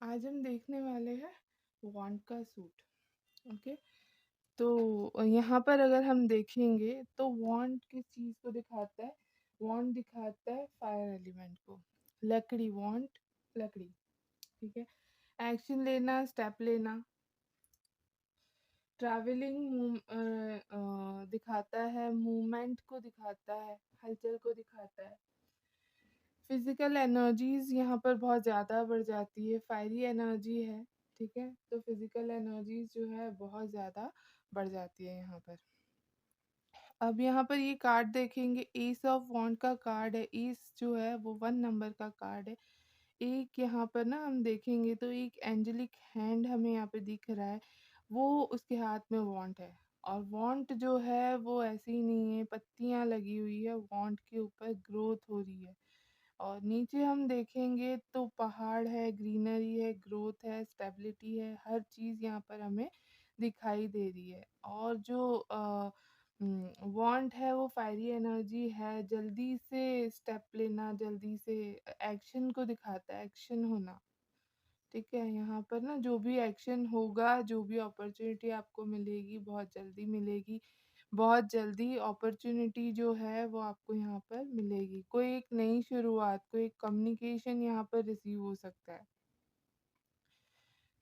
आज हम देखने वाले हैं वांट का सूट। ओके, तो यहाँ पर अगर हम देखेंगे तो वांट किस चीज़ को दिखाता है? वांट दिखाता है फायर एलिमेंट को। लकड़ी, वांट लकड़ी। ठीक है, एक्शन लेना, स्टेप लेना। ट्रैवलिंग दिखाता है, मूवमेंट को दिखाता है, हलचल को दिखाता है। फिजिकल एनर्जीज यहाँ पर बहुत ज़्यादा बढ़ जाती है, फायरी एनर्जी है। ठीक है, तो फिजिकल एनर्जीज जो है बहुत ज़्यादा बढ़ जाती है यहाँ पर। अब यहाँ पर ये कार्ड देखेंगे, एस ऑफ वॉन्ड का कार्ड है। एस जो है वो 1 नंबर का कार्ड है। एक यहाँ पर ना हम देखेंगे तो एक एंजेलिक हैंड हमें यहाँ पे दिख रहा है, वो उसके हाथ में वॉन्ट है। और वॉन्ट जो है वो ऐसे ही नहीं है, पत्तियां लगी हुई है, वॉन्ट के ऊपर ग्रोथ हो रही है। और नीचे हम देखेंगे तो पहाड़ है, ग्रीनरी है, ग्रोथ है, स्टेबिलिटी है, हर चीज़ यहाँ पर हमें दिखाई दे रही है। और जो वांट है वो फायरी एनर्जी है, जल्दी से स्टेप लेना, जल्दी से एक्शन को दिखाता है, एक्शन होना। ठीक है, यहाँ पर ना जो भी एक्शन होगा, जो भी अपॉर्चुनिटी आपको मिलेगी बहुत जल्दी मिलेगी। बहुत जल्दी अपॉर्चुनिटी जो है वो आपको यहाँ पर मिलेगी। कोई एक नई शुरुआत, कोई एक कम्युनिकेशन यहाँ पर रिसीव हो सकता है,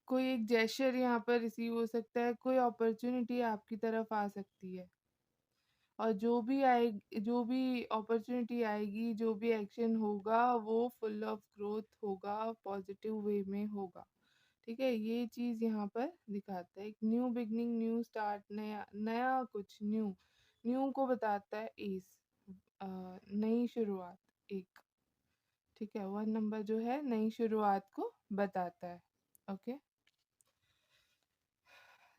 कोई एक जेस्चर यहाँ पर रिसीव हो सकता है, कोई अपॉर्चुनिटी आपकी तरफ आ सकती है। और जो भी अपॉर्चुनिटी आएगी, जो भी एक्शन होगा वो फुल ऑफ ग्रोथ होगा, पॉजिटिव वे में होगा। ठीक है, ये चीज़ यहाँ पर दिखाता है एक न्यू बिगनिंग, न्यू स्टार्ट, नया नया कुछ न्यू। न्यू को बताता है एस, नई शुरुआत एक। ठीक है, 1 नंबर जो है नई शुरुआत को बताता है। ओके,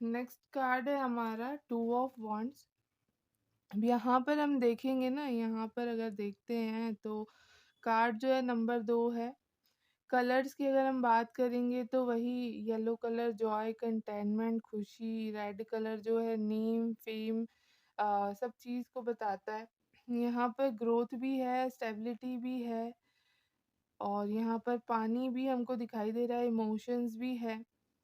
नेक्स्ट कार्ड है हमारा 2 ऑफ वॉन्ड्स। अब यहाँ पर हम देखेंगे ना, यहाँ पर अगर देखते हैं तो कार्ड जो है नंबर 2 है। कलर्स की अगर हम बात करेंगे तो वही येलो कलर जॉय, कंटेनमेंट, खुशी। रेड कलर जो है नेम, फेम, सब चीज़ को बताता है। यहाँ पर ग्रोथ भी है, स्टेबिलिटी भी है, और यहाँ पर पानी भी हमको दिखाई दे रहा है, इमोशंस भी है।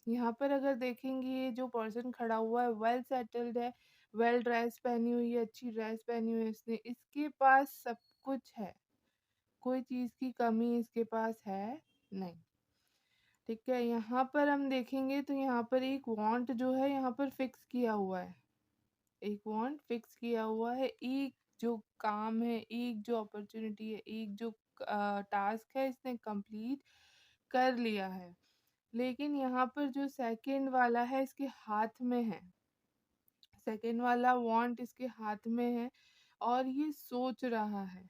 यहाँ पर अगर देखेंगे ये जो पर्सन खड़ा हुआ है वेल सेटल्ड है, वेल ड्रेस पहनी हुई है, अच्छी ड्रेस पहनी हुई है इसने, इसके पास सब कुछ है, कोई चीज़ की कमी इसके पास है नहीं। ठीक है, यहाँ पर हम देखेंगे तो यहाँ पर एक वांट जो है यहाँ पर फिक्स किया हुआ है, एक वांट फिक्स किया हुआ है। एक जो काम है, एक जो अपॉर्चुनिटी है, एक जो टास्क है इसने कंप्लीट कर लिया है। लेकिन यहाँ पर जो सेकंड वाला है इसके हाथ में है, सेकंड वाला वांट इसके हाथ में है और ये सोच रहा है।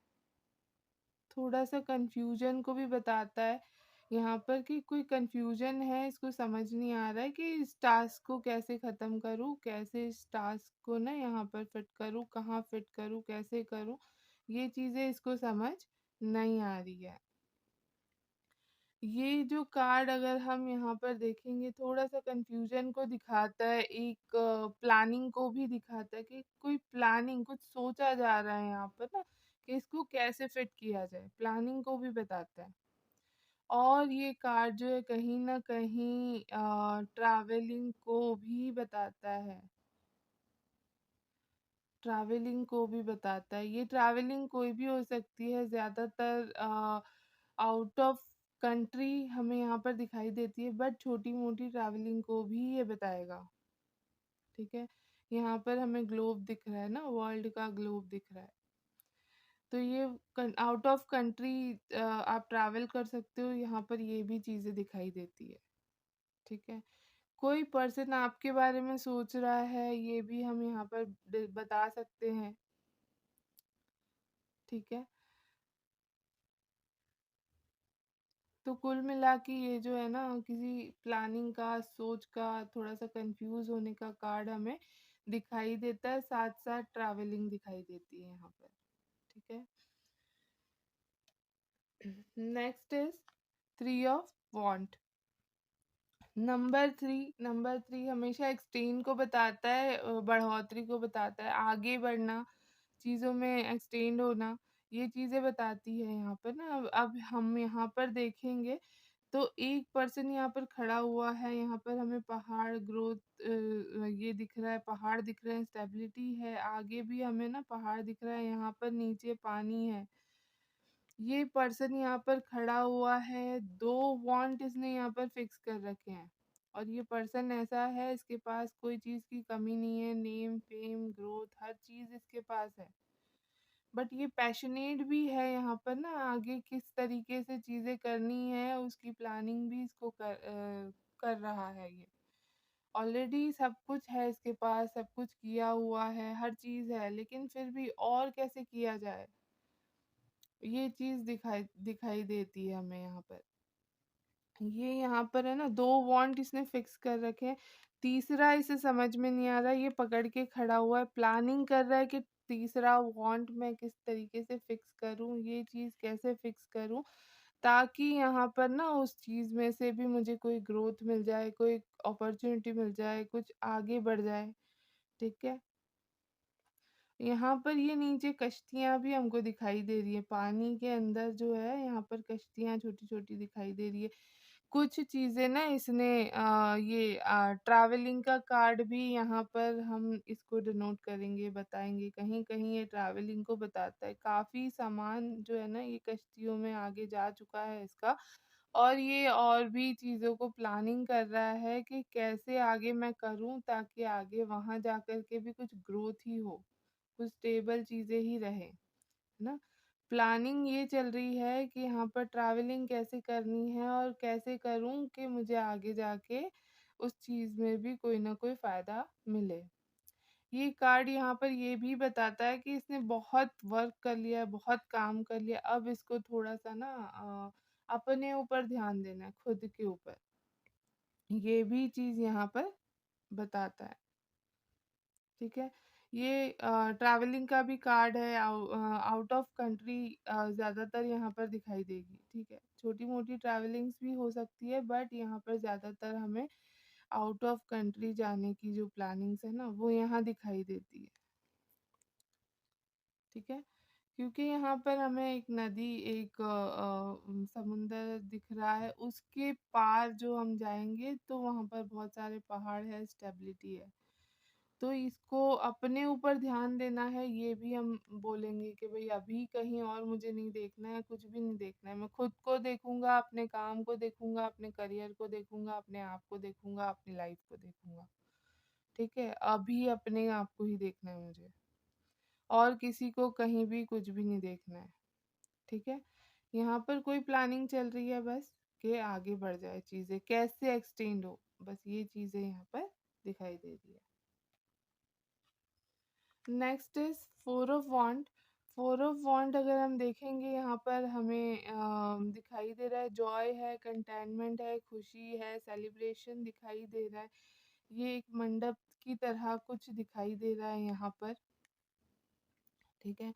थोड़ा सा कंफ्यूजन को भी बताता है यहाँ पर कि कोई कंफ्यूजन है, इसको समझ नहीं आ रहा है कि इस टास्क को कैसे ख़त्म करूँ, कैसे इस टास्क को ना यहाँ पर फिट करूँ, कहाँ फिट करूँ, कैसे करूँ, ये चीज़ें इसको समझ नहीं आ रही है। ये जो कार्ड अगर हम यहाँ पर देखेंगे थोड़ा सा कंफ्यूजन को दिखाता है, एक प्लानिंग को भी दिखाता है कि कोई प्लानिंग, कुछ सोचा जा रहा है यहाँ पर ना कि इसको कैसे फिट किया जाए, प्लानिंग को भी बताता है। और ये कार्ड जो है कहीं न कहीं ट्रैवलिंग को भी बताता है, ट्रैवलिंग को भी बताता है। ये ट्रैवलिंग कोई भी हो सकती है, ज़्यादातर आउट ऑफ कंट्री हमें यहाँ पर दिखाई देती है, बट छोटी-मोटी ट्रैवलिंग को भी ये बताएगा। ठीक है? यहाँ पर हमें ग्लोब दिख रहा है ना, वर्ल्ड का ग्लोब दिख रहा है। तो ये आउट ऑफ कंट्री आप ट्रैवल कर सकते हो, यहाँ पर ये भी चीज़ें दिखाई देती है। ठीक है? कोई पर्सन आपके बारे में सोच रहा है, ये भी हम यहाँ पर बता सकते हैं। ठीक है? तो कुल मिला के ये जो है ना किसी प्लानिंग का, सोच का, थोड़ा सा कंफ्यूज होने का कार्ड हमें दिखाई देता है, साथ साथ ट्रैवलिंग दिखाई देती है यहाँ पर। ठीक है, next is 3 of want. Number 3 हमेशा एक्सटेंड को बताता है, बढ़ोतरी को बताता है, आगे बढ़ना, चीज़ों में एक्सटेंड होना, ये चीज़ें बताती है यहाँ पर ना। अब हम यहाँ पर देखेंगे तो एक पर्सन यहाँ पर खड़ा हुआ है, यहाँ पर हमें पहाड़ ग्रोथ ये दिख रहा है, पहाड़ दिख रहे हैं, स्टेबिलिटी है, आगे भी हमें ना पहाड़ दिख रहा है, यहाँ पर नीचे पानी है। ये पर्सन यहाँ पर खड़ा हुआ है, 2 वांट इसने यहाँ पर फिक्स कर रखे हैं और ये पर्सन ऐसा है, इसके पास कोई चीज़ की कमी नहीं है, नेम, फेम, ग्रोथ हर चीज़ इसके पास है। बट ये पैशनेट भी है यहाँ पर ना, आगे किस तरीके से चीज़ें करनी है उसकी प्लानिंग भी इसको कर रहा है ये। ऑलरेडी सब कुछ है इसके पास, सब कुछ किया हुआ है, हर चीज़ है, लेकिन फिर भी और कैसे किया जाए? ये चीज़ दिखाई दिखाई देती है हमें यहाँ पर। ये यहाँ पर है ना 2 वांट इसने फिक्स कर रखे हैं। तीसरा इसे समझ में नहीं आ रहा है, ये पकड़ के खड़ा हुआ है, प्लानिंग कर रहा है कि तीसरा वांट मैं किस तरीके से फिक्स करूँ, ये चीज़ कैसे फिक्स करूँ ताकि यहाँ पर ना उस चीज़ में से भी मुझे कोई ग्रोथ मिल जाए, कोई अपॉर्च्युनिटी मिल जाए, कुछ आगे बढ़ जाए, ठीक है? यहाँ पर ये नीचे कश्तियाँ भी हमको दिखाई दे रही है, पानी के अंदर जो है यहाँ पर कश्तियाँ छोटी-छोटी दिखाई दे रही है। कुछ चीज़ें ना इसने ये ट्रैवलिंग का कार्ड भी यहाँ पर हम इसको डिनोट करेंगे, बताएँगे, कहीं-कहीं ये ट्रैवलिंग को बताता है। काफ़ी सामान जो है ना ये कश्तियों में आगे जा चुका है इसका और ये और भी चीज़ों को प्लानिंग कर रहा है कि कैसे आगे मैं करूँ ताकि आगे वहाँ जाकर के भी कुछ ग्रोथ ही हो, कुछ स्टेबल चीज़ें ही रहें, है ना? प्लानिंग ये चल रही है कि यहाँ पर ट्रैवलिंग कैसे करनी है और कैसे करूँ कि मुझे आगे जाके उस चीज़ में भी कोई ना कोई फ़ायदा मिले। ये कार्ड यहाँ पर ये भी बताता है कि इसने बहुत वर्क कर लिया है, बहुत काम कर लिया, अब इसको थोड़ा-सा ना अपने ऊपर ध्यान देना है, खुद के ऊपर। ये भी चीज़ यहाँ पर बताता है, ठीक है? ये ट्रैवलिंग का भी कार्ड है, आउट ऑफ कंट्री ज़्यादातर यहाँ पर दिखाई देगी, ठीक है? छोटी-मोटी ट्रैवलिंग्स भी हो सकती है बट यहाँ पर ज़्यादातर हमें आउट ऑफ कंट्री जाने की जो प्लानिंग्स है ना, वो यहाँ दिखाई देती है, ठीक है? क्योंकि यहाँ पर हमें एक नदी, एक समुंदर दिख रहा है, उसके पार जो हम जाएँगे तो वहाँ पर बहुत सारे पहाड़ है, स्टेबिलिटी है। तो इसको अपने ऊपर ध्यान देना है, ये भी हम बोलेंगे कि भई अभी कहीं और मुझे नहीं देखना है, कुछ भी नहीं देखना है। मैं खुद को देखूँगा, अपने काम को देखूँगा, अपने करियर को देखूँगा, अपने आप को देखूँगा, अपनी लाइफ़ को देखूँगा। ठीक है? अभी अपने आप को ही देखना है मुझे और किसी को कहीं भी कुछ भी नहीं देखना है। ठीक है? यहाँ पर कोई प्लानिंग चल रही है बस कि आगे बढ़ जाए चीज़ें, कैसे एक्सटेंड हो, बस ये चीज़ें यहाँ पर दिखाई दे रही है। Next is 4 of wand. 4 of wand अगर हम देखेंगे यहाँ पर हमें दिखाई दे रहा है जॉय है, कंटेनमेंट है, खुशी है, सेलिब्रेशन दिखाई दे रहा है। ये एक मंडप की तरह कुछ दिखाई दे रहा है यहाँ पर, ठीक है?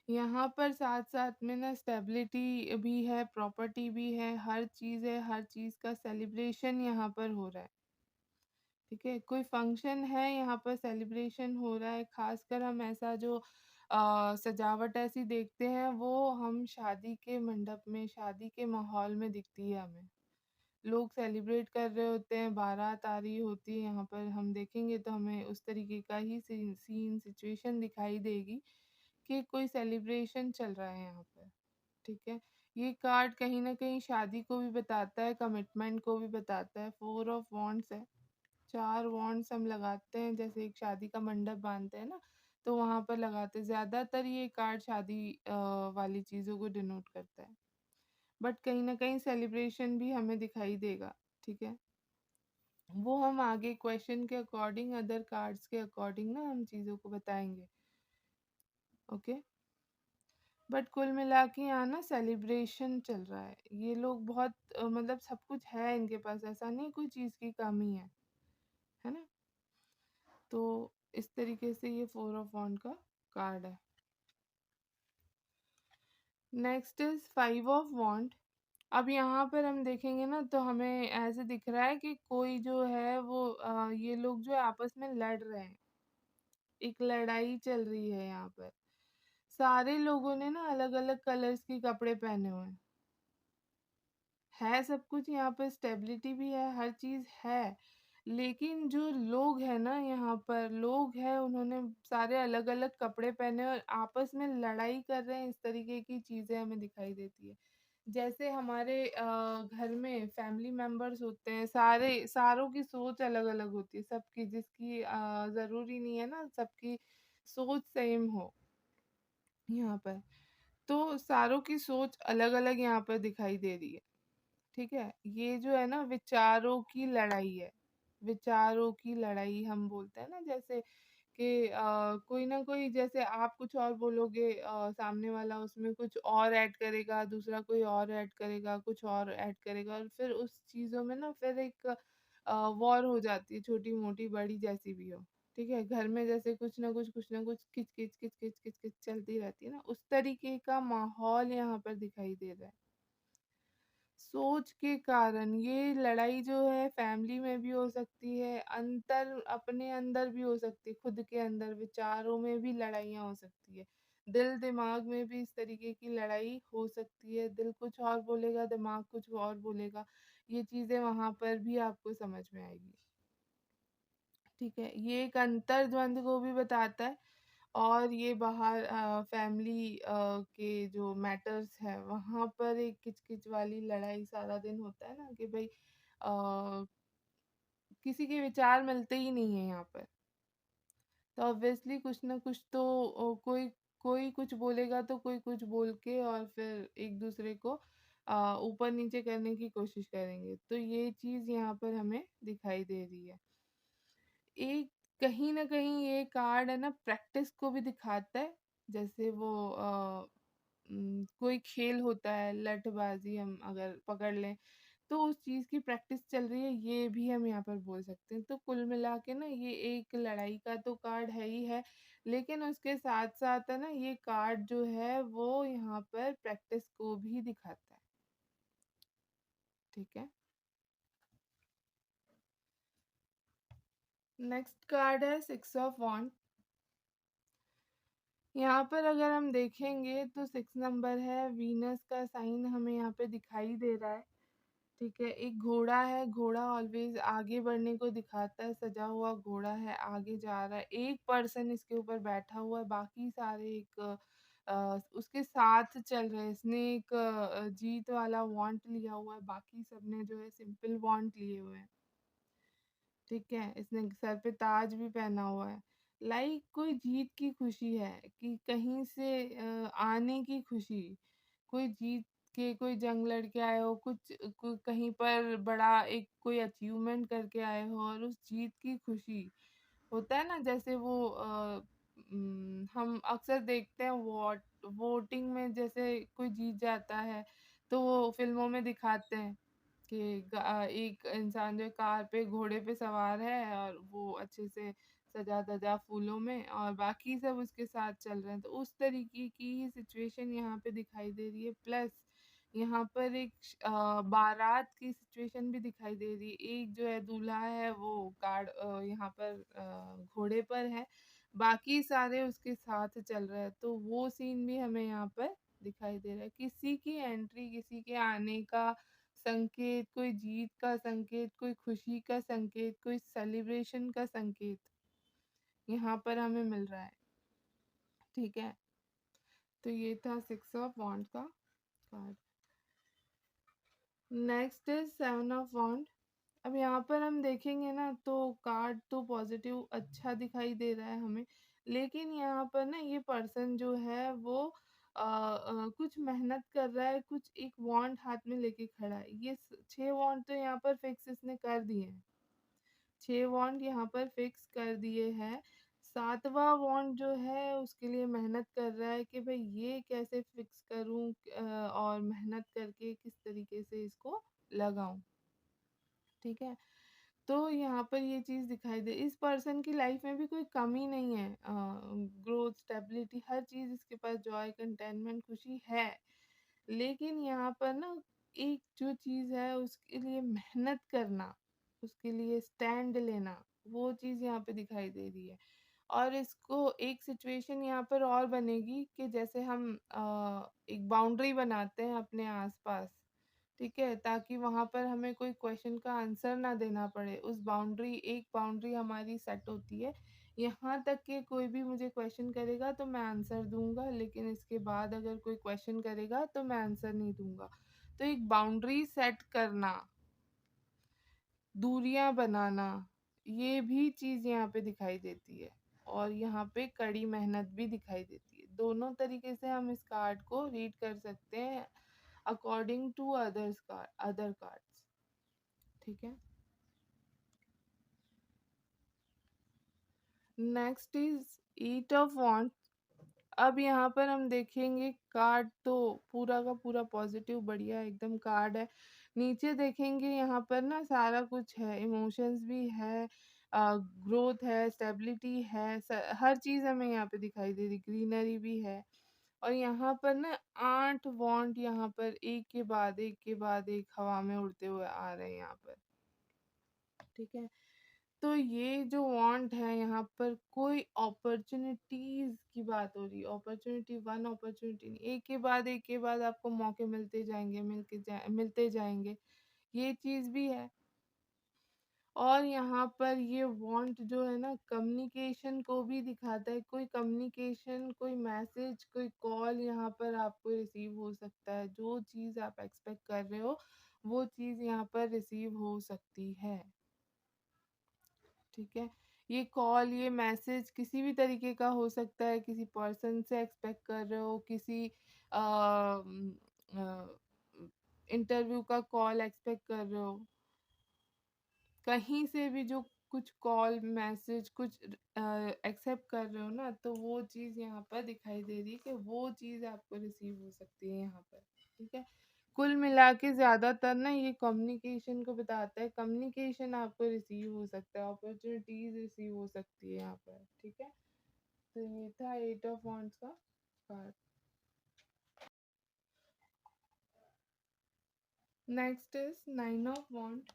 यहाँ पर साथ-साथ में ना स्टेबिलिटी भी है, प्रॉपर्टी भी है, हर चीज़ है, हर चीज़ का सेलिब्रेशन यहाँ पर हो रहा है। ठीक है? कोई फंक्शन है यहाँ पर सेलिब्रेशन हो रहा है, ख़ासकर हम ऐसा जो सजावट ऐसी देखते हैं वो हम शादी के मंडप में, शादी के माहौल में दिखती है हमें। लोग सेलिब्रेट कर रहे होते हैं, बारात आ रही होती है, यहाँ पर हम देखेंगे तो हमें उस तरीके का ही सीन सिचुएशन दिखाई देगी कि कोई सेलिब्रेशन चल रहा है यहाँ पर, ठीक है? ये कार्ड कहीं न कहीं शादी को भी बताता है, कमिटमेंट को भी बताता है, 4 ऑफ वांड्स है। 4 वांड्स हम लगाते हैं जैसे एक शादी का मंडप बाँधते हैं ना, तो वहाँ पर लगाते हैं। ज़्यादातर ये कार्ड शादी वाली चीज़ों को डिनोट करता है। बट कहीं न कहीं सेलिब्रेशन भी हमें दिखाई देगा, ठीक है? वो हम आगे क्वेश्चन के अकॉर्डिंग, अदर कार्ड्स के अकॉर्डिंग ना हम चीज़ों को बताएँगे, ओके? बट कुल मिला के यहाँ ना सेलिब्रेशन चल रहा है। ये लोग बहुत मतलब सब कुछ है इनके पास, ऐसा नहीं कोई चीज़ की कमी है ना? तो इस तरीके से ये 4 ऑफ वांड का कार्ड है। Next is 5 of wand. अब यहाँ पर हम देखेंगे ना तो हमें ऐसे दिख रहा है कि कोई जो है वो ये लोग जो है आपस में लड़ रहे हैं। एक लड़ाई चल रही है यहाँ पर। सारे लोगों ने ना अलग-अलग कलर्स के कपड़े पहने हुए हैं। है सब कुछ यहाँ पर, स्टेबिलिटी भी है, हर चीज़ है। लेकिन जो लोग हैं ना यहाँ पर, लोग हैं उन्होंने सारे अलग-अलग कपड़े पहने और आपस में लड़ाई कर रहे हैं, इस तरीके की चीज़ें हमें दिखाई देती है। जैसे हमारे घर में फैमिली मेंबर्स होते हैं, सारों की सोच अलग-अलग होती है, सबकी, जिसकी ज़रूरी नहीं है ना सबकी सोच सेम हो यहाँ पर। तो सारों की सोच अलग-अलग यहाँ पर दिखाई दे रही है, ठीक है? ये जो है ना विचारों की लड़ाई है, विचारों की लड़ाई हम बोलते हैं ना, जैसे कि कोई ना कोई, जैसे आप कुछ और बोलोगे, सामने वाला उसमें कुछ और ऐड करेगा, दूसरा कोई और ऐड करेगा, कुछ और ऐड करेगा, और फिर उस चीज़ों में ना फिर एक वॉर हो जाती है, छोटी-मोटी, बड़ी, जैसी भी हो। ठीक है? घर में जैसे कुछ ना कुछ किच-किच, किच-किच, किच-किच चलती रहती है ना, उस तरीके का माहौल यहाँ पर दिखाई दे रहा है। सोच के कारण ये लड़ाई जो है फैमिली में भी हो सकती है, अपने अंदर भी हो सकती है, खुद के अंदर विचारों में भी लड़ाइयाँ हो सकती है। दिल दिमाग में भी इस तरीके की लड़ाई हो सकती है, दिल कुछ और बोलेगा, दिमाग कुछ और बोलेगा। ये चीज़ें वहाँ पर भी आपको समझ में आएगी। ठीक है? ये एक अंतर्द्वंद को भी बताता है, और ये बाहर फैमिली के जो मैटर्स है वहाँ पर एक किच-किच वाली लड़ाई सारा दिन होता है ना, कि भई किसी के विचार मिलते ही नहीं है यहाँ पर। तो ऑब्वियसली कुछ ना कुछ तो कोई कोई कुछ बोलेगा तो कोई कुछ बोल के और फिर एक-दूसरे को ऊपर-नीचे करने की कोशिश करेंगे। तो ये चीज़ यहाँ पर हमें दिखाई दे रही है। एक कहीं न कहीं ये कार्ड है ना प्रैक्टिस को भी दिखाता है। जैसे वो कोई खेल होता है, लठबाज़ी हम अगर पकड़ लें, तो उस चीज़ की प्रैक्टिस चल रही है, ये भी हम यहाँ पर बोल सकते हैं। तो कुल मिला के ना ये एक लड़ाई का तो कार्ड है ही है, लेकिन उसके साथ-साथ है ना ये कार्ड जो है वो यहाँ पर प्रैक्टिस को भी दिखाता है। ठीक है? नेक्स्ट कार्ड है 6 ऑफ वांड। यहाँ पर अगर हम देखेंगे तो 6 नंबर है, वीनस का साइन हमें यहाँ पे दिखाई दे रहा है। ठीक है, एक घोड़ा है, घोड़ा ऑलवेज आगे बढ़ने को दिखाता है, सजा हुआ घोड़ा है, आगे जा रहा है। एक पर्सन इसके ऊपर बैठा हुआ है, बाकी सारे एक उसके साथ चल रहे हैं। इसने एक जीत वाला वांट लिया हुआ है, बाकी सबने जो है सिंपल वांट लिए हुए हैं। ठीक है, इसने सर पे ताज भी पहना हुआ है। लाइक कोई जीत की खुशी है, कि कहीं से आने की खुशी, कोई जीत के, कोई जंग लड़ के आए हो, कहीं पर बड़ा एक कोई अचीवमेंट करके आए हो, और उस जीत की खुशी होता है ना, जैसे वो हम अक्सर देखते हैं वोटिंग में, जैसे कोई जीत जाता है तो वो फिल्मों में दिखाते हैं कि एक इंसान जो है कार पे, घोड़े पे सवार है, और वो अच्छे से सजा धजा फूलों में, और बाकी सब उसके साथ चल रहे हैं। तो उस तरीके की ही सिचुएशन यहाँ पे दिखाई दे रही है। प्लस यहाँ पर एक बारात की सिचुएशन भी दिखाई दे रही है। एक जो है दूल्हा है वो यहाँ पर घोड़े पर है, बाकी सारे उसके साथ चल रहे हैं। तो वो सीन भी हमें यहाँ पर दिखाई दे रहा है। किसी की एंट्री, किसी के आने का संकेत, कोई जीत का संकेत, कोई खुशी का संकेत, कोई सेलिब्रेशन का संकेत यहाँ पर हमें मिल रहा है। ठीक है? तो ये था 6 ऑफ वांड का card. Next is 7 of wand. अब यहाँ पर हम देखेंगे ना तो कार्ड तो पॉजिटिव अच्छा दिखाई दे रहा है हमें, लेकिन यहाँ पर ना ये पर्सन जो है वो कुछ मेहनत कर रहा है, कुछ एक वांड हाथ में लेके खड़ा है। ये 6 वांड तो यहाँ पर फिक्स इसने कर दिए हैं, 6 वांड यहाँ पर फिक्स कर दिए हैं। 7वां वांड जो है उसके लिए मेहनत कर रहा है कि भाई ये कैसे फिक्स करूँ, और मेहनत करके किस तरीके से इसको लगाऊं। ठीक है, तो यहाँ पर ये चीज़ दिखाई दे, इस पर्सन की लाइफ में भी कोई कमी नहीं है, ग्रोथ, स्टेबिलिटी, हर चीज़ इसके पास, जॉय, कंटेनमेंट, खुशी है। लेकिन यहाँ पर ना एक जो चीज़ है उसके लिए मेहनत करना, उसके लिए स्टैंड लेना, वो चीज़ यहाँ पे दिखाई दे रही है। और इसको एक सिचुएशन यहाँ पर और बनेगी कि जैसे हम एक बाउंड्री बनाते हैं अपने आसपास, ठीक है? ताकि वहाँ पर हमें कोई क्वेश्चन का आंसर ना देना पड़े। उस बाउंड्री एक बाउंड्री हमारी सेट होती है। यहाँ तक कि कोई भी मुझे क्वेश्चन करेगा तो मैं आंसर दूँगा, लेकिन इसके बाद अगर कोई क्वेश्चन करेगा तो मैं आंसर नहीं दूँगा। तो एक बाउंड्री सेट करना, दूरियां बनाना, ये भी चीज़ यहाँ पे दिखाई देती है। और यहाँ पे कड़ी मेहनत भी दिखाई देती है। दोनों तरीके से हम इस कार्ड को रीड कर सकते हैं अकॉर्डिंग टू अदर कार्ड्स। ठीक है। नेक्स्ट इज 8 ऑफ वॉन्ड। अब यहाँ पर हम देखेंगे कार्ड तो पूरा का पूरा पॉजिटिव बढ़िया एकदम कार्ड है। नीचे देखेंगे यहाँ पर ना सारा कुछ है, इमोशंस भी है, ग्रोथ है, स्टेबिलिटी है, हर चीज़ हमें यहाँ पे दिखाई दे रही, ग्रीनरी भी है। और यहाँ पर ना 8 वॉन्ट यहाँ पर एक के बाद एक के बाद एक हवा में उड़ते हुए आ रहे हैं यहाँ पर। ठीक है। तो ये जो वांट है यहाँ पर कोई अपॉर्चुनिटीज की बात हो रही है। अपॉर्चुनिटी वन अपॉर्चुनिटी नहीं, एक के बाद आपको मौके मिलते जाएंगे, मिलते जाएंगे, ये चीज भी है। और यहाँ पर ये वांट जो है ना कम्युनिकेशन को भी दिखाता है। कोई कम्युनिकेशन, कोई मैसेज, कोई कॉल यहाँ पर आपको रिसीव हो सकता है। जो चीज़ आप एक्सपेक्ट कर रहे हो वो चीज़ यहाँ पर रिसीव हो सकती है। ठीक है। ये कॉल, ये मैसेज किसी भी तरीके का हो सकता है। किसी पर्सन से एक्सपेक्ट कर रहे हो, किसी इंटरव्यू का कॉल एक्सपेक्ट कर रहे हो, कहीं से भी जो कुछ कॉल मैसेज कुछ एक्सेप्ट कर रहे हो ना, तो वो चीज़ यहाँ पर दिखाई दे रही है कि वो चीज़ आपको रिसीव हो सकती है यहाँ पर। ठीक है। कुल मिला के ज़्यादातर ना ये कम्युनिकेशन को बताता है। कम्युनिकेशन आपको रिसीव हो सकता है, अपॉर्चुनिटीज रिसीव हो सकती है यहाँ पर। ठीक है। तो ये था 8 ऑफ वॉन्ड्स का card. Next is 9 of wand.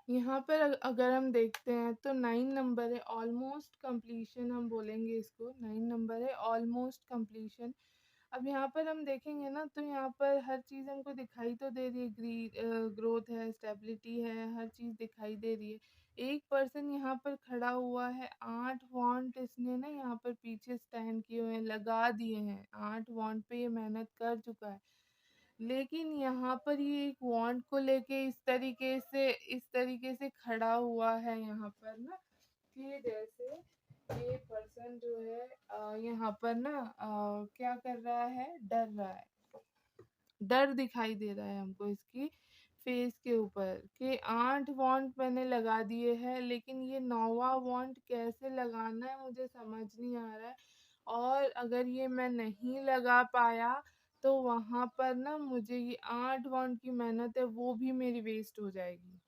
यहाँ पर अगर हम देखते हैं तो 9 नंबर है, ऑलमोस्ट कंप्लीशन हम बोलेंगे इसको। 9 नंबर है, ऑलमोस्ट कंप्लीशन। अब यहाँ पर हम देखेंगे ना तो यहाँ पर हर चीज़ हमको दिखाई तो दे रही है, ग्रोथ है, स्टेबिलिटी है, हर चीज़ दिखाई दे रही है। एक पर्सन यहाँ पर खड़ा हुआ है, 8 वॉन्ट इसने ना यहाँ पर पीछे स्टैंड किए हुए हैं, लगा दिए हैं, 8 वॉन्ट पे ये मेहनत कर चुका है। लेकिन यहाँ पर ये एक वांट को लेके इस तरीके से खड़ा हुआ है यहाँ पर ना, कि जैसे ये पर्सन जो है यहाँ पर ना क्या कर रहा है, डर रहा है। डर दिखाई दे रहा है हमको इसकी फेस के ऊपर कि 8 वॉन्ट मैंने लगा दिए हैं, लेकिन ये 9वां वॉन्ट कैसे लगाना है मुझे समझ नहीं आ रहा है। और अगर ये मैं नहीं लगा पाया तो वहां पर ना मुझे ये 8 वॉन्ट की मेहनत है वो भी मेरी वेस्ट हो जाएगी।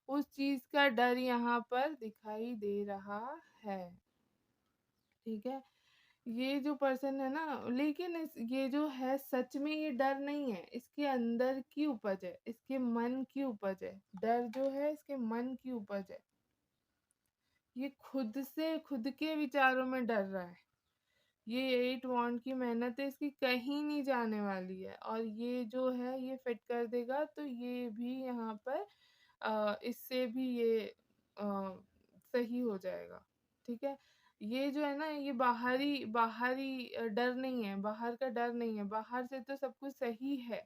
उस चीज का डर यहाँ पर दिखाई दे रहा है। ठीक है। ये जो पर्सन है ना, लेकिन ये जो है सच में ये डर नहीं है, इसके अंदर की उपज है, इसके मन की उपज है। डर जो है इसके मन की उपज है। ये खुद से खुद के विचारों में डर रहा है। ये 8 वॉन्ट की मेहनत है, इसकी कहीं नहीं जाने वाली है। और ये जो है ये फिट कर देगा तो ये भी यहाँ पर इससे भी ये सही हो जाएगा। ठीक है। ये जो है ना ये बाहरी बाहरी डर नहीं है, बाहर का डर नहीं है, बाहर से तो सब कुछ सही है।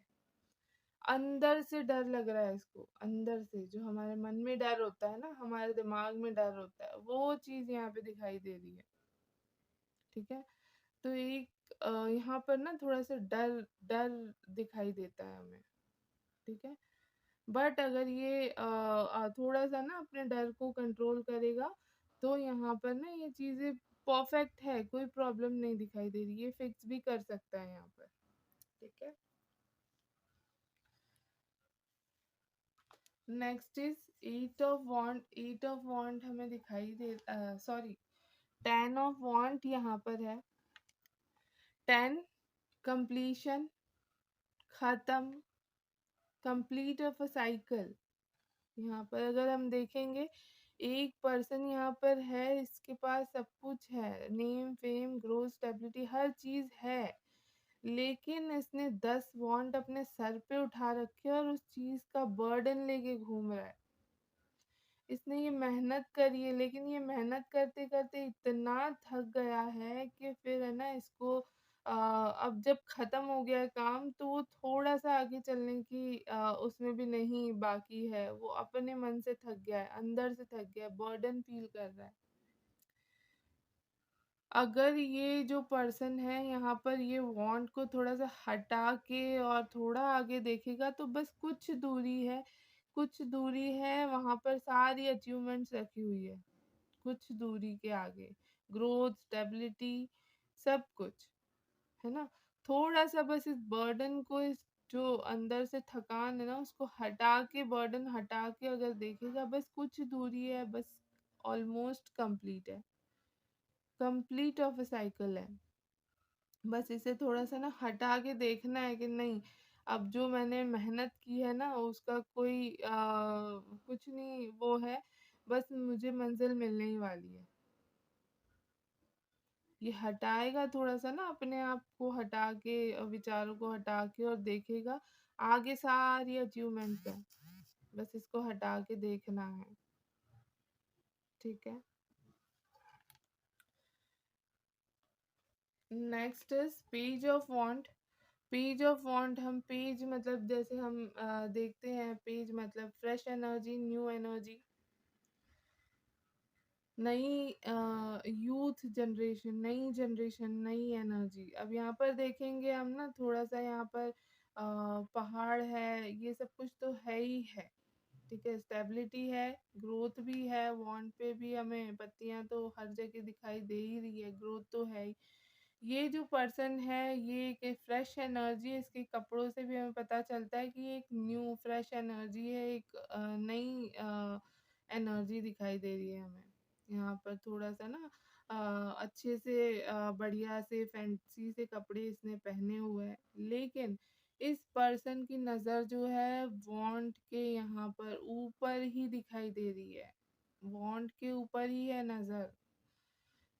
अंदर से डर लग रहा है इसको, अंदर से जो हमारे मन में डर होता है ना, हमारे दिमाग में डर होता है, वो चीज यहाँ पे दिखाई दे रही है। ठीक है। तो एक यहाँ पर ना थोड़ा सा डर डर दिखाई देता है हमें। ठीक है। बट अगर ये थोड़ा सा ना अपने डर को कंट्रोल करेगा तो यहाँ पर ना ये चीजें परफेक्ट है, कोई प्रॉब्लम नहीं दिखाई दे रही, ये फिक्स भी कर सकता है यहाँ पर। ठीक है। Next is 8 of want. 8 of want हमें दिखाई दे, सॉरी, 10 ऑफ वॉन्ट यहाँ पर है। 10, कंप्लीशन, खत्म, कंप्लीट ऑफ अ साइकिल। यहाँ पर अगर हम देखेंगे एक पर्सन यहाँ पर है, इसके पास सब कुछ है, नेम फेम ग्रोथ स्टेबिलिटी हर चीज है, लेकिन इसने 10 वांट अपने सर पे उठा रखे और उस चीज़ का बर्डन लेके घूम रहा है। इसने ये मेहनत करी है, लेकिन ये मेहनत करते-करते इतना थक गया है कि फिर है ना इसको अब जब ख़त्म हो गया है काम तो वो थोड़ा-सा आगे चलने की उसमें भी नहीं बाकी है। वो अपने मन से थक गया है, अंदर से थक गया है, बर्डन फ़ील कर रहा है। अगर ये जो पर्सन है यहाँ पर ये वांट को थोड़ा-सा हटा के और थोड़ा आगे देखेगा तो बस कुछ दूरी है वहाँ पर सारी अचीवमेंट्स रखी हुई है। कुछ दूरी के आगे ग्रोथ, स्टेबिलिटी सब कुछ, है ना? थोड़ा-सा बस इस बर्डन को इस जो अंदर से थकान है ना उसको हटा के बर्डन हटा के अगर देखेगा बस कुछ दूरी है, बस ऑलमोस्ट कंप्लीट है। कंप्लीट ऑफ अ साइकिल है। बस इसे थोड़ा-सा ना हटा के देखना है कि नहीं, अब जो मैंने मेहनत की है ना उसका कोई कुछ नहीं वो है, बस मुझे मंज़िल मिलने ही वाली है। ये हटाएगा थोड़ा-सा ना अपने आप को हटा के विचारों को हटा के और देखेगा, आगे सारी अचीवमेंट्स हैं। बस इसको हटा के देखना है, ठीक है? Next is page of want. Page of want हम पेज मतलब जैसे हम देखते हैं पेज मतलब फ्रेश एनर्जी, न्यू एनर्जी, नई नई जनरेशन, नई एनर्जी। अब यहाँ पर देखेंगे हम ना थोड़ा-सा यहाँ पर पहाड़ है, ये सब कुछ तो है ही है, ठीक है? स्टेबिलिटी है, ग्रोथ भी है, वांट पे भी हमें पत्तियाँ तो हर जगह दिखाई दे ही रही है, ग्रोथ तो है ही। ये जो पर्सन है ये एक फ्रेश एनर्जी है, इसके कपड़ों से भी हमें पता चलता है कि ये एक न्यू फ्रेश एनर्जी है, एक नई एनर्जी दिखाई दे रही है हमें। यहाँ पर थोड़ा-सा ना अच्छे से बढ़िया से फैंसी से कपड़े इसने पहने हुए हैं। लेकिन इस पर्सन की नज़र जो है वांट के यहाँ पर ऊपर ही दिखाई दे रही है। वांट के ऊपर ही है नज़र।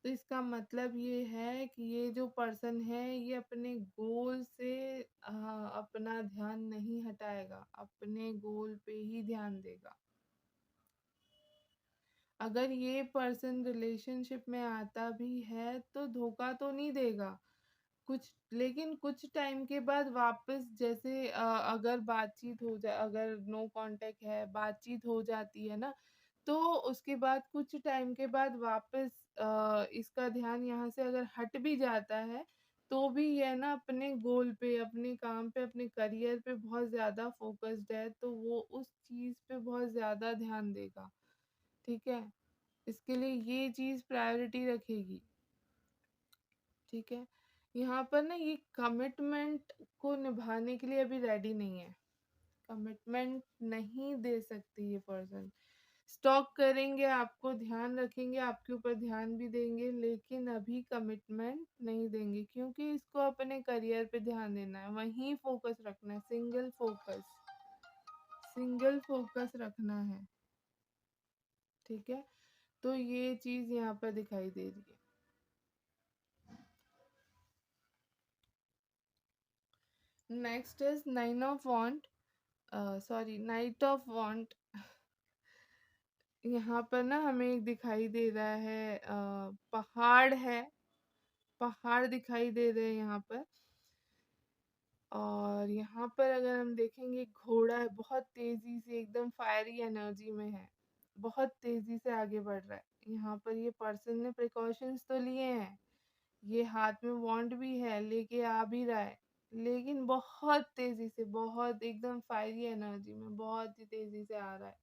तो इसका मतलब ये है कि ये जो पर्सन है ये अपने गोल से अपना ध्यान नहीं हटाएगा, अपने गोल पे ही ध्यान देगा। अगर ये पर्सन रिलेशनशिप में आता भी है तो धोखा तो नहीं देगा। कुछ लेकिन कुछ टाइम के बाद वापस जैसे अगर अगर नो कांटेक्ट है, बातचीत हो जाती है ना, तो उसके बाद कुछ टाइम के बाद वापस इसका ध्यान यहाँ से अगर हट भी जाता है, तो भी ये ना अपने गोल पे, अपने काम पे, अपने करियर पे बहुत ज़्यादा फ़ोकस्ड है, तो वो उस चीज़ पे बहुत ज़्यादा ध्यान देगा, ठीक है? इसके लिए ये चीज़ प्रायोरिटी रखेगी। ठीक है? यहाँ पर ना ये कमिटमेंट को निभाने के लिए अभी रेडी नहीं है। कमिटमेंट नहीं दे सकती ये पर्सन। स्टॉक करेंगे, आपको ध्यान रखेंगे, आपके ऊपर ध्यान भी देंगे, लेकिन अभी कमिटमेंट नहीं देंगे क्योंकि इसको अपने करियर पे ध्यान देना है, वहीं फ़ोकस रखना है, सिंगल फ़ोकस रखना है, ठीक है? तो ये चीज़ यहाँ पर दिखाई दे रही है। Next is 9 of want night of want. यहाँ पर ना हमें एक दिखाई दे रहा है पहाड़ है, पहाड़ दिखाई दे रहे हैं यहाँ पर। और यहाँ पर अगर हम देखेंगे घोड़ा है, बहुत तेज़ी से एकदम फायरी एनर्जी में है, बहुत तेज़ी से आगे बढ़ रहा है। यहाँ पर ये पर्सन ने प्रिकॉशंस तो लिए हैं, ये हाथ में वॉन्ड भी है, लेके आ भी रहा है, लेकिन बहुत तेज़ी से, बहुत एकदम फायरी एनर्जी में बहुत ही तेज़ी से आ रहा है।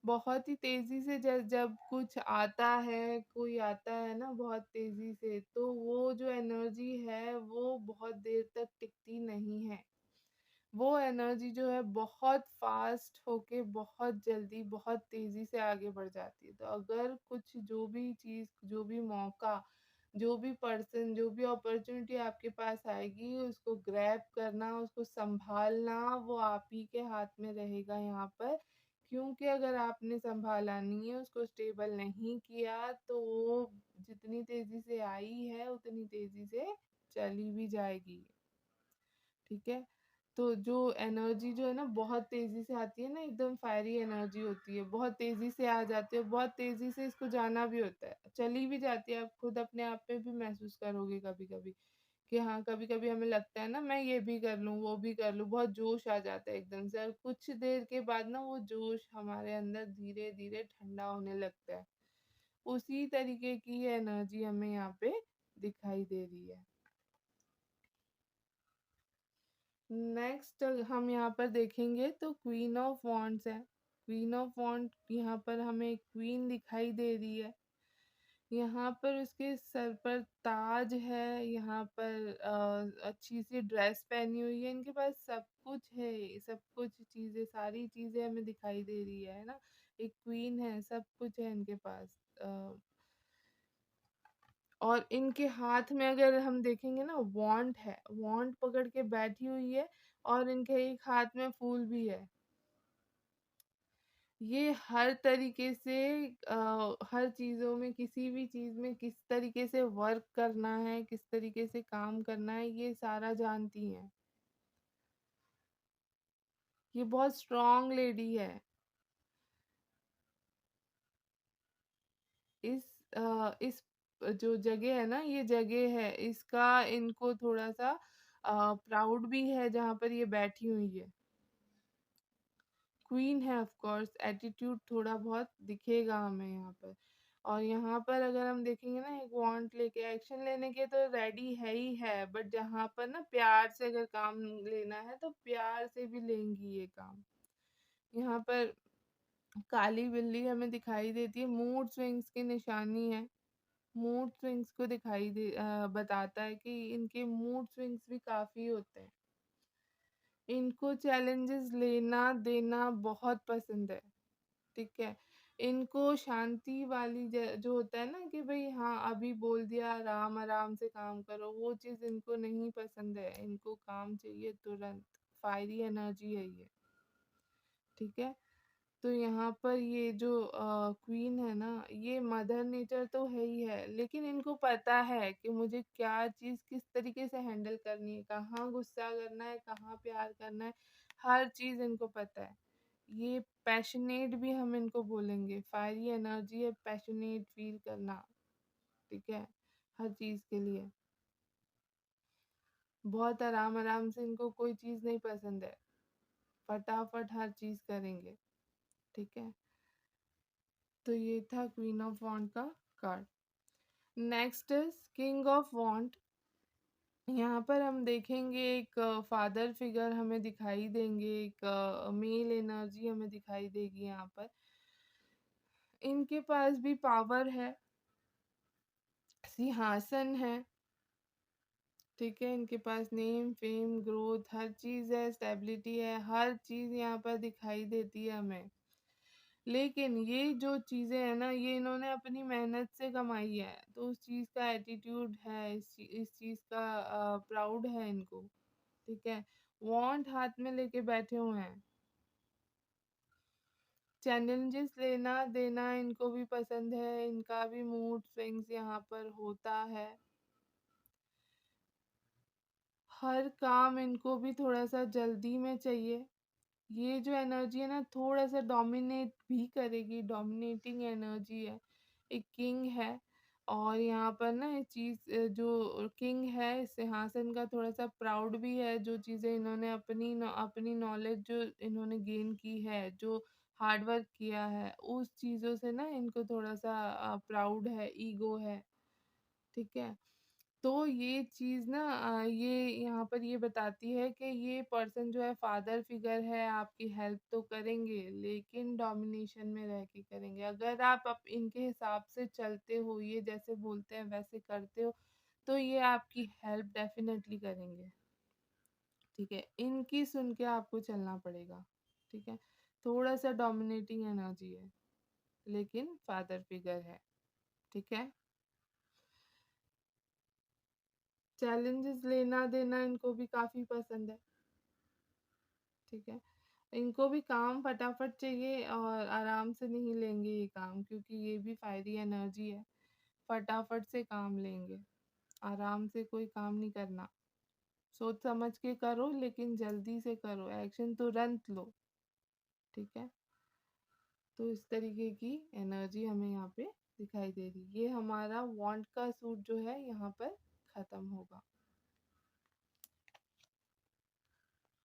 बहुत ही तेज़ी से जब कुछ आता है, कोई आता है ना बहुत तेज़ी से, तो वो जो एनर्जी है, वो बहुत देर तक टिकती नहीं है। वो एनर्जी जो है बहुत फ़ास्ट होके बहुत जल्दी, बहुत तेज़ी से आगे बढ़ जाती है। तो अगर कुछ जो भी चीज़, जो भी मौका, जो भी पर्सन, जो भी अपॉर्च्युनिटी आपके पास आएगी, उसको ग्रैब करना, उसको सँभालना, वो आप ही के हाथ में रहेगा यहाँ पर। क्योंकि अगर आपने सँभाला नहीं है, उसको स्टेबल नहीं किया, तो वो जितनी तेज़ी से आई है, उतनी तेज़ी से चली भी जाएगी, ठीक है। तो जो एनर्जी जो है ना बहुत तेजी से आती है ना, एकदम फायरी एनर्जी होती है, बहुत तेजी से आ जाती है, बहुत तेजी से इसको जाना भी होता है, चली भी जाती है। आप खुद अपने आप पे भी महसूस करोगे कभी कभी कि हाँ, कभी कभी हमें लगता है ना मैं ये भी कर लूँ वो भी कर लूँ, बहुत जोश आ जाता है एकदम से, और कुछ देर के बाद ना वो जोश हमारे अंदर धीरे धीरे ठंडा होने लगता है। उसी तरीके की एनर्जी हमें यहाँ पे दिखाई दे रही है। नेक्स्ट हम यहाँ पर देखेंगे तो क्वीन ऑफ वॉन्ड्स है। क्वीन ऑफ वॉन्ड यहाँ पर हमें क्वीन दिखाई दे रही है। यहाँ पर उसके सर पर ताज है, यहाँ पर अच्छी सी ड्रेस पहनी हुई है, इनके पास सब कुछ है, सब कुछ चीजें, सारी चीजें हमें दिखाई दे रही है ना। एक क्वीन है, सब कुछ है इनके पास। और इनके हाथ में अगर हम देखेंगे ना वॉन्ड है, वॉन्ड पकड़ के बैठी हुई है, और इनके एक हाथ में फूल भी है। ये हर तरीके से हर चीजों में, किसी भी चीज में किस तरीके से वर्क करना है, किस तरीके से काम करना है, ये सारा जानती हैं। ये बहुत स्ट्रांग लेडी है। इस इस जो जगह है ना, ये जगह है इसका, इनको थोड़ा सा प्राउड भी है जहाँ पर ये बैठी हुई है। क्वीन है ऑफ कोर्स, एटीट्यूड थोड़ा बहुत दिखेगा हमें यहाँ पर। और यहाँ पर अगर हम देखेंगे ना, एक वांट लेके एक्शन लेने के तो रेडी है ही है, बट जहाँ पर ना प्यार से अगर काम लेना है तो प्यार से भी लेंगी ये काम। यहाँ पर काली बिल्ली हमें दिखाई देती है, मूड स्विंग्स की निशानी है। मूड स्विंग्स को बताता है कि इनके मूड स्विंग्स भी काफी होते हैं। इनको चैलेंजेस लेना देना बहुत पसंद है, ठीक है। इनको शांति वाली जो होता है ना कि भाई हाँ अभी बोल दिया, आराम आराम से काम करो, वो चीज इनको नहीं पसंद है, इनको काम चाहिए तुरंत। फायरी एनर्जी है ये, ठीक है। तो यहाँ पर ये जो क्वीन है ना, ये मदर नेचर तो है ही है, लेकिन इनको पता है कि मुझे क्या चीज किस तरीके से हैंडल करनी है, कहाँ गुस्सा करना है, कहाँ प्यार करना है, हर चीज इनको पता है। ये पैशनेट भी हम इनको बोलेंगे, फायरी एनर्जी है, पैशनेट फील करना, ठीक है, हर चीज के लिए। बहुत आराम आराम से, इनको कोई चीज नहीं पसंद है, फटाफट हर चीज करेंगे, ठीक है। तो ये था क्वीन ऑफ वॉन्ड का card. Next is king of wand. यहाँ पर हम देखेंगे एक फादर फिगर हमें दिखाई देंगे, एक मेल एनर्जी हमें दिखाई देगी यहाँ पर। इनके पास भी पावर है, सिंहासन है, ठीक है। इनके पास नेम फेम ग्रोथ हर चीज है, स्टेबिलिटी है, हर चीज यहाँ पर दिखाई देती है हमें। लेकिन ये जो चीजें है ना, ये इन्होंने अपनी मेहनत से कमाई है, तो उस चीज का एटीट्यूड है, इस चीज का प्राउड है इनको, ठीक है। वांट हाथ में लेके बैठे हुए हैं। चैलेंजेस लेना देना इनको भी पसंद है, इनका भी मूड स्विंग्स यहाँ पर होता है। हर काम इनको भी थोड़ा सा जल्दी में चाहिए। ये जो एनर्जी है ना, थोड़ा सा डोमिनेट भी करेगी, डोमिनेटिंग एनर्जी है, एक किंग है। और यहाँ पर ना ये चीज जो किंग है, इस सिंहासन का थोड़ा सा प्राउड भी है, जो चीजें इन्होंने अपनी नॉलेज जो इन्होंने गेन की है, जो हार्ड वर्क किया है, उस चीजों से ना इनको थोड़ा सा प्राउड है, ईगो है, ठीक है। तो ये चीज़ ना ये यहाँ पर ये बताती है कि ये पर्सन जो है फादर फिगर है, आपकी हेल्प तो करेंगे लेकिन डोमिनेशन में रह के करेंगे। अगर आप इनके हिसाब से चलते हो, ये जैसे बोलते हैं वैसे करते हो, तो ये आपकी हेल्प डेफिनेटली करेंगे, ठीक है। इनकी सुन के आपको चलना पड़ेगा, ठीक है। थोड़ा सा डोमिनेटिंग एनर्जी है, लेकिन फादर फिगर है, ठीक है। चैलेंजेस लेना देना इनको भी काफी पसंद है, ठीक है। इनको भी काम फटाफट चाहिए, और आराम से नहीं लेंगे ये काम, क्योंकि ये भी फायरी एनर्जी है, फटाफट से काम लेंगे। आराम से कोई काम नहीं करना, सोच समझ के करो लेकिन जल्दी से करो, एक्शन तुरंत लो, ठीक है। तो इस तरीके की एनर्जी हमें यहाँ पे दिखाई दे रही है। ये हमारा वांट का सूट जो है यहाँ पर खत्म होगा।